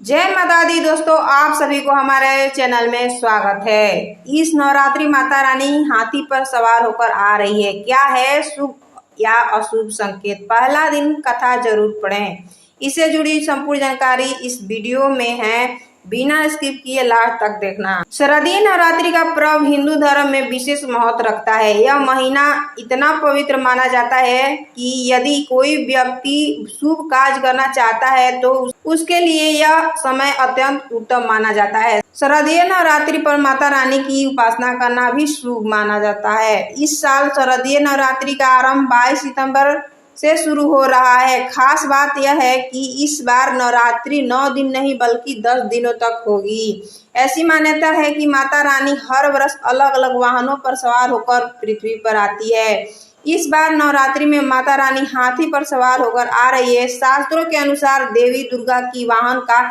जय माता दी दोस्तों, आप सभी को हमारे चैनल में स्वागत है। इस नवरात्रि माता रानी हाथी पर सवार होकर आ रही है। क्या है शुभ या अशुभ संकेत? पहला दिन कथा जरूर पढ़ें। इससे जुड़ी संपूर्ण जानकारी इस वीडियो में है, बिना स्किप किए लास्ट तक देखना। शारदीय नवरात्रि का पर्व हिंदू धर्म में विशेष महत्व रखता है। यह महीना इतना पवित्र माना जाता है कि यदि कोई व्यक्ति शुभ कार्य करना चाहता है तो उसके लिए यह समय अत्यंत उत्तम माना जाता है। शारदीय नवरात्रि पर माता रानी की उपासना करना भी शुभ माना जाता है। इस साल शारदीय नवरात्रि का आरंभ 22 सितंबर से शुरू हो रहा है। खास बात यह है कि इस बार नवरात्रि 9 दिन नहीं बल्कि 10 दिनों तक होगी। ऐसी मान्यता है कि माता रानी हर वर्ष अलग अलग वाहनों पर सवार होकर पृथ्वी पर आती है। इस बार नवरात्रि में माता रानी हाथी पर सवार होकर आ रही है। शास्त्रों के अनुसार देवी दुर्गा की वाहन का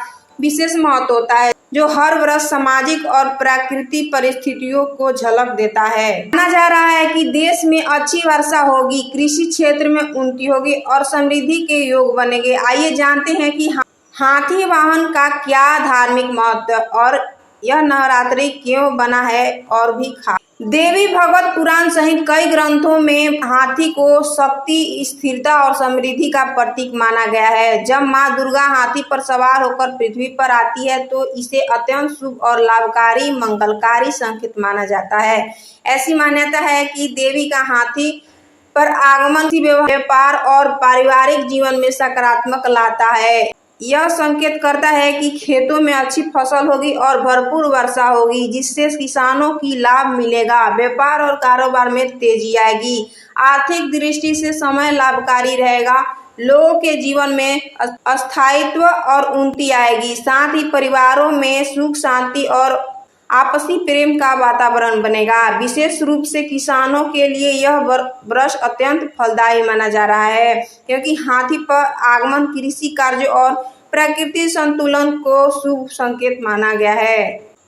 विशेष महत्व होता है, जो हर वर्ष सामाजिक और प्राकृतिक परिस्थितियों को झलक देता है। माना जा रहा है कि देश में अच्छी वर्षा होगी, कृषि क्षेत्र में उन्नति होगी और समृद्धि के योग बनेंगे। आइए जानते हैं कि हाथी वाहन का क्या धार्मिक महत्व और यह नवरात्रि क्यों बना है और भी खास। देवी भागवत पुराण सहित कई ग्रंथों में हाथी को शक्ति, स्थिरता और समृद्धि का प्रतीक माना गया है। जब माँ दुर्गा हाथी पर सवार होकर पृथ्वी पर आती है तो इसे अत्यंत शुभ और लाभकारी, मंगलकारी संकेत माना जाता है। ऐसी मान्यता है कि देवी का हाथी पर आगमन व्यापार और पारिवारिक जीवन में सकारात्मक लाता है। यह संकेत करता है कि खेतों में अच्छी फसल होगी और भरपूर वर्षा होगी, जिससे किसानों की लाभ मिलेगा। व्यापार और कारोबार में तेजी आएगी। आर्थिक दृष्टि से समय लाभकारी रहेगा। लोगों के जीवन में स्थायित्व और उन्नति आएगी। साथ ही परिवारों में सुख, शांति और आपसी प्रेम का वातावरण बनेगा। विशेष रूप से किसानों के लिए यह वर्ष अत्यंत फलदायी माना जा रहा है, क्योंकि हाथी पर आगमन कृषि कार्य और प्राकृतिक संतुलन को शुभ संकेत माना गया है।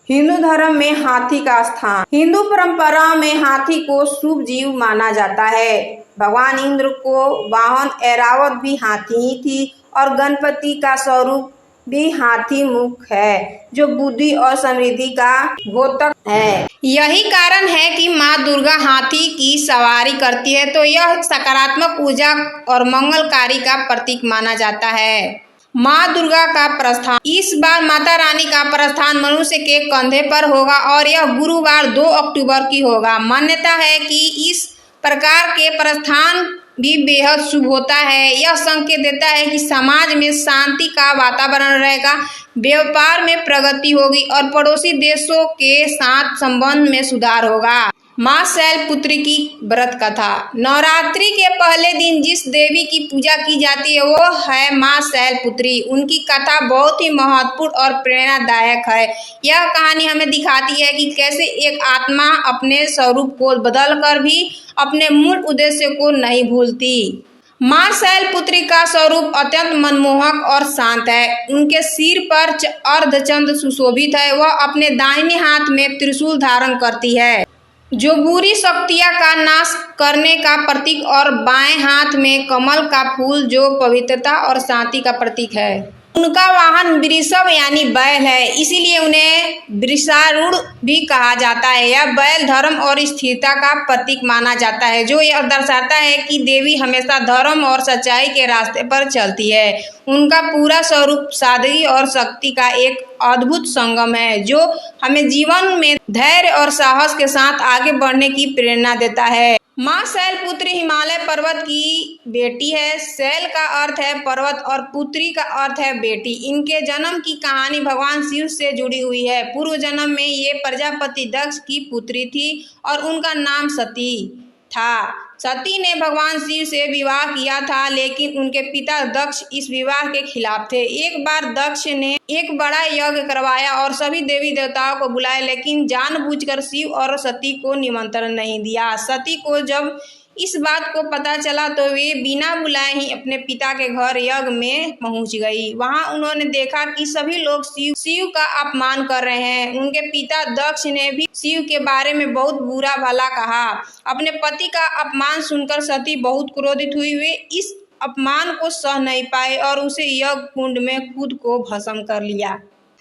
हिंदू धर्म में हाथी का स्थान। हिंदू परंपरा में हाथी को शुभ जीव माना जाता है। भगवान इंद्र को वाहन ऐरावत भी हाथी ही थी और गणपति का स्वरूप भी हाथी मुख है, जो बुद्धि और समृद्धि का द्योतक है। यही कारण है कि माँ दुर्गा हाथी की सवारी करती है तो यह सकारात्मक ऊर्जा और मंगलकारी का प्रतीक माना जाता है। माँ दुर्गा का प्रस्थान। इस बार माता रानी का प्रस्थान मनुष्य के कंधे पर होगा और यह गुरुवार 2 अक्टूबर की होगा। मान्यता है कि इस प्रकार के प्रस्थान भी बेहद शुभ होता है। यह संकेत देता है कि समाज में शांति का वातावरण रहेगा, व्यापार में प्रगति होगी और पड़ोसी देशों के साथ संबंध में सुधार होगा। माँ शैलपुत्री की व्रत कथा। नवरात्रि के पहले दिन जिस देवी की पूजा की जाती है वो है माँ शैलपुत्री। उनकी कथा बहुत ही महत्वपूर्ण और प्रेरणादायक है। यह कहानी हमें दिखाती है कि कैसे एक आत्मा अपने स्वरूप को बदलकर भी अपने मूल उद्देश्य को नहीं भूलती। माँ शैलपुत्री का स्वरूप अत्यंत मनमोहक और शांत है। उनके सिर पर अर्धचंद्र सुशोभित है। वह अपने दाहिने हाथ में त्रिशूल धारण करती है, जो बुरी शक्तियां का नाश करने का प्रतीक, और बाएं हाथ में कमल का फूल, जो पवित्रता और शांति का प्रतीक है। उनका वाहन वृषभ यानी बैल है, इसीलिए उन्हें वृषारूढ़ भी कहा जाता है। यह बैल धर्म और स्थिरता का प्रतीक माना जाता है, जो यह दर्शाता है कि देवी हमेशा धर्म और सच्चाई के रास्ते पर चलती है। उनका पूरा स्वरूप सादगी और शक्ति का एक अद्भुत संगम है, जो हमें जीवन में धैर्य और साहस के साथ आगे बढ़ने की प्रेरणा देता है। माँ शैलपुत्री हिमालय पर्वत की बेटी है। शैल का अर्थ है पर्वत और पुत्री का अर्थ है बेटी। इनके जन्म की कहानी भगवान शिव से जुड़ी हुई है। पूर्व जन्म में ये प्रजापति दक्ष की पुत्री थी और उनका नाम सती था। सती ने भगवान शिव से विवाह किया था, लेकिन उनके पिता दक्ष इस विवाह के खिलाफ थे। एक बार दक्ष ने एक बड़ा यज्ञ करवाया और सभी देवी देवताओं को बुलाया, लेकिन जानबूझकर शिव और सती को निमंत्रण नहीं दिया। सती को जब इस बात को पता चला तो वे बिना बुलाए ही अपने पिता के घर यज्ञ में पहुंच गई। वहां उन्होंने देखा कि सभी लोग शिव का अपमान कर रहे हैं। उनके पिता दक्ष ने भी शिव के बारे में बहुत बुरा भला कहा। अपने पति का अपमान सुनकर सती बहुत क्रोधित हुई। वे इस अपमान को सह नहीं पाए और उसे यज्ञ कुंड में खुद को भस्म कर लिया।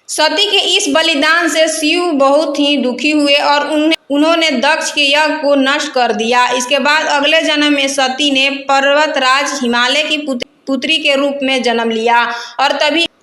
सती के इस बलिदान से शिव बहुत ही दुखी हुए और उन्होंने दक्ष के यज्ञ को नष्ट कर दिया। इसके बाद अगले जन्म में सती ने पर्वतराज हिमालय की पुत्री के रूप में जन्म लिया और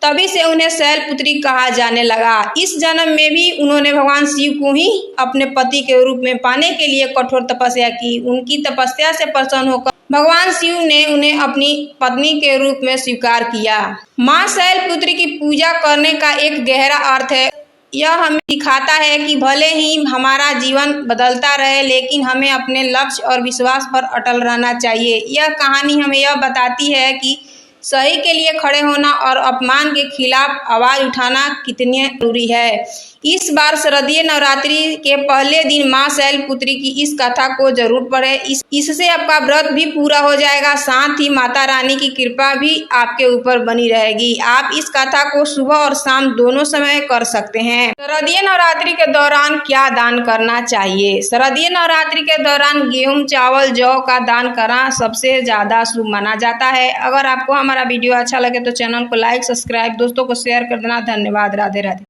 तभी से उन्हें शैलपुत्री कहा जाने लगा। इस जन्म में भी उन्होंने भगवान शिव को ही अपने पति के रूप में पाने के लिए कठोर तपस्या की। उनकी तपस्या से प्रसन्न होकर भगवान शिव ने उन्हें अपनी पत्नी के रूप में स्वीकार किया। मां शैलपुत्री की पूजा करने का एक गहरा अर्थ है। यह हमें दिखाता है कि भले ही हमारा जीवन बदलता रहे, लेकिन हमें अपने लक्ष्य और विश्वास पर अटल रहना चाहिए। यह कहानी हमें यह बताती है कि सही के लिए खड़े होना और अपमान के खिलाफ आवाज उठाना कितनी जरूरी है। इस बार शारदीय नवरात्रि के पहले दिन मां शैलपुत्री की इस कथा को जरूर पढ़ें। इससे आपका व्रत भी पूरा हो जाएगा, साथ ही माता रानी की कृपा भी आपके ऊपर बनी रहेगी। आप इस कथा को सुबह और शाम दोनों समय कर सकते हैं। शारदीय नवरात्रि के दौरान क्या दान करना चाहिए? शारदीय नवरात्रि के दौरान गेहूं, चावल, जौ का दान करना सबसे ज्यादा शुभ माना जाता है। अगर आपको हमारा वीडियो अच्छा लगे तो चैनल को लाइक, सब्सक्राइब, दोस्तों को शेयर कर देना। धन्यवाद। राधे राधे।